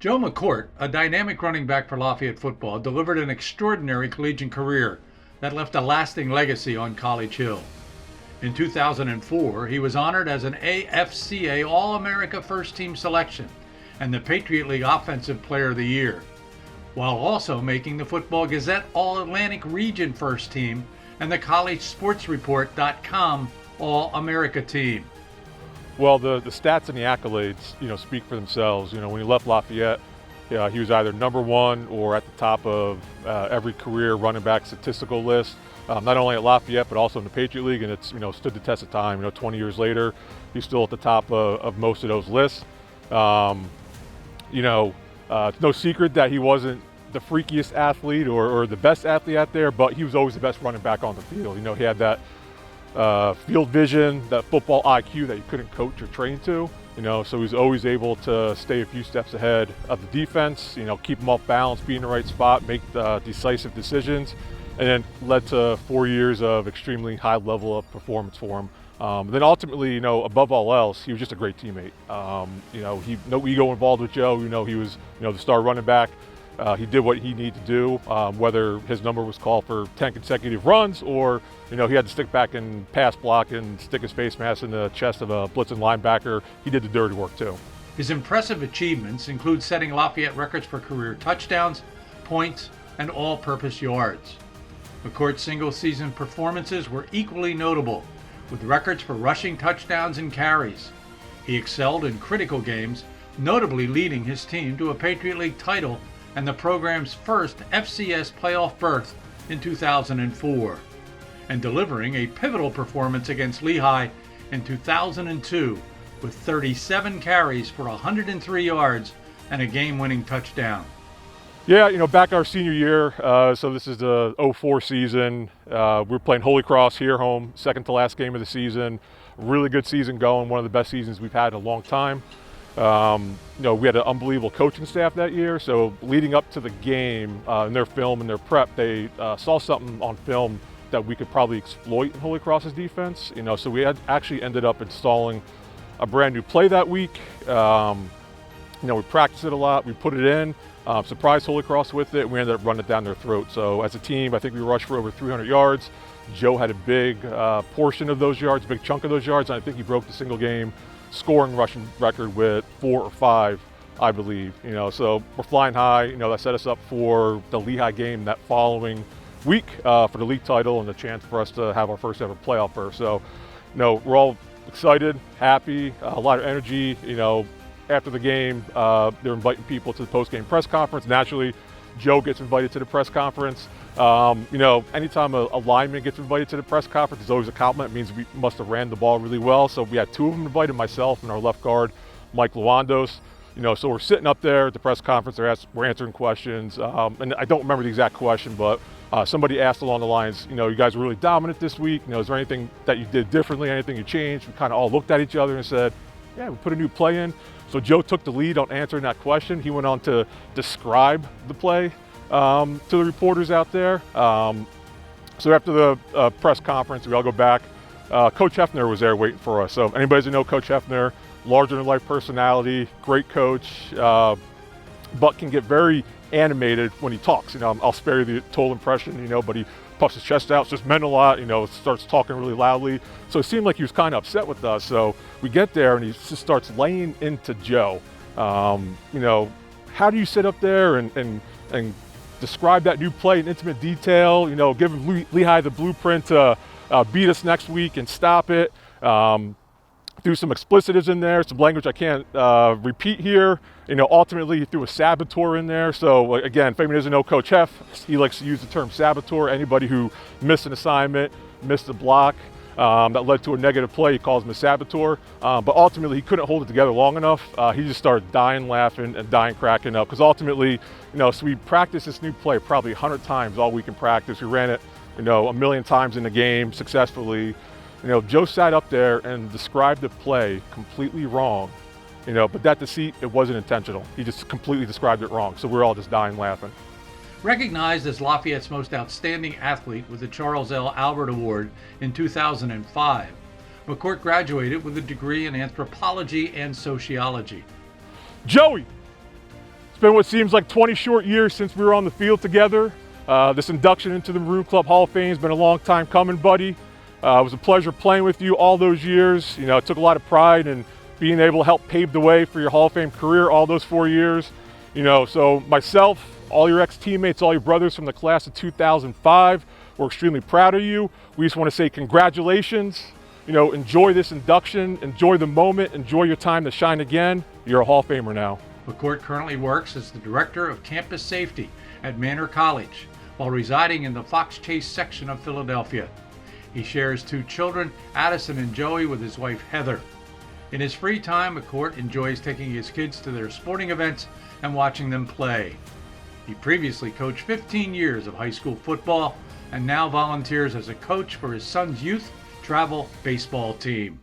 Joe McCourt, a dynamic running back for Lafayette football, delivered an extraordinary collegiate career that left a lasting legacy on College Hill. In 2004, he was honored as an AFCA All-America First Team selection and the Patriot League Offensive Player of the Year, while also making the Football Gazette All-Atlantic Region First Team and the CollegeSportsReport.com All-America Team. Well, the stats and the accolades, speak for themselves. When he left Lafayette, he was either number one or at the top of every career running back statistical list, not only at Lafayette but also in the Patriot League, and it's stood the test of time. 20 years later, he's still at the top of most of those lists. It's no secret that he wasn't the freakiest athlete or the best athlete out there, but he was always the best running back on the field. He had that field vision, that football IQ that you couldn't coach or train to, so he's always able to stay a few steps ahead of the defense, keep them off balance, be in the right spot, make decisive decisions, and then led to 4 years of extremely high level of performance for him. Then ultimately, above all else, he was just a great teammate. No ego involved with Joe. He was, the star running back. He did what he needed to do, whether his number was called for 10 consecutive runs or, he had to stick back and pass block and stick his face mask in the chest of a blitzing linebacker. He did the dirty work too. His impressive achievements include setting Lafayette records for career touchdowns, points, and all-purpose yards. McCourt's single-season performances were equally notable, with records for rushing touchdowns and carries. He excelled in critical games, notably leading his team to a Patriot League title and the program's first FCS playoff berth in 2004, and delivering a pivotal performance against Lehigh in 2002 with 37 carries for 103 yards and a game-winning touchdown. Yeah, back our senior year, so this is the 04 season. We're playing Holy Cross here home, second to last game of the season. Really good season going, one of the best seasons we've had in a long time. We had an unbelievable coaching staff that year, so leading up to the game, in their film and their prep, they saw something on film that we could probably exploit in Holy Cross's defense. So we had actually ended up installing a brand new play that week. We practiced it a lot, we put it in, surprised Holy Cross with it, and we ended up running it down their throat. So as a team, I think we rushed for over 300 yards. Joe had a big portion of those yards, a big chunk of those yards, and I think he broke the single game scoring rushing record with 4 or 5, I believe. So we're flying high. That set us up for the Lehigh game that following week for the league title and the chance for us to have our first ever playoff berth. So, we're all excited, happy, a lot of energy. After the game, they're inviting people to the post-game press conference. Naturally, Joe gets invited to the press conference. Anytime a lineman gets invited to the press conference, it's always a compliment. It means we must have ran the ball really well. So we had 2 of them invited, myself and our left guard, Mike Luandos. So we're sitting up there at the press conference. We're answering questions. And I don't remember the exact question, but somebody asked along the lines, you guys were really dominant this week. Is there anything that you did differently, anything you changed? We kind of all looked at each other and said, yeah, we put a new play in. So Joe took the lead on answering that question. He went on to describe the play to the reporters out there. So after the press conference, we all go back. Coach Hefner was there waiting for us. So if anybody doesn't know Coach Hefner, larger-than-life personality, great coach, but can get very animated when he talks. I'll spare you the total impression, but he puffs his chest out, just meant a lot, starts talking really loudly. So it seemed like he was kind of upset with us. So we get there and he just starts laying into Joe. How do you sit up there and describe that new play in intimate detail, give Lehigh the blueprint to beat us next week and stop it. Threw some explicitives in there, some language I can't repeat here. Ultimately he threw a saboteur in there. So again, if anybody doesn't know Coach Heff, he likes to use the term saboteur. Anybody who missed an assignment, missed a block, that led to a negative play, he calls him a saboteur. But ultimately he couldn't hold it together long enough. He just started dying laughing and dying cracking up, because ultimately, so we practiced this new play probably 100 times all week in practice. We ran it, a million times in the game successfully. Joe sat up there and described the play completely wrong, but that deceit, it wasn't intentional. He just completely described it wrong. So we're all just dying laughing. Recognized as Lafayette's most outstanding athlete with the Charles L. Albert Award in 2005, McCourt graduated with a degree in anthropology and sociology. Joey, been what seems like 20 short years since we were on the field together. This induction into the Maroon Club Hall of Fame has been a long time coming, buddy. It was a pleasure playing with you all those years. You know, I took a lot of pride in being able to help pave the way for your Hall of Fame career all those 4 years. You know, so myself, all your ex-teammates, all your brothers from the class of 2005, we're extremely proud of you. We just want to say congratulations. You know, enjoy this induction, enjoy the moment, enjoy your time to shine again. You're a Hall of Famer now. McCourt currently works as the Director of Campus Safety at Manor College while residing in the Fox Chase section of Philadelphia. He shares 2 children, Addison and Joey, with his wife Heather. In his free time, McCourt enjoys taking his kids to their sporting events and watching them play. He previously coached 15 years of high school football and now volunteers as a coach for his son's youth travel baseball team.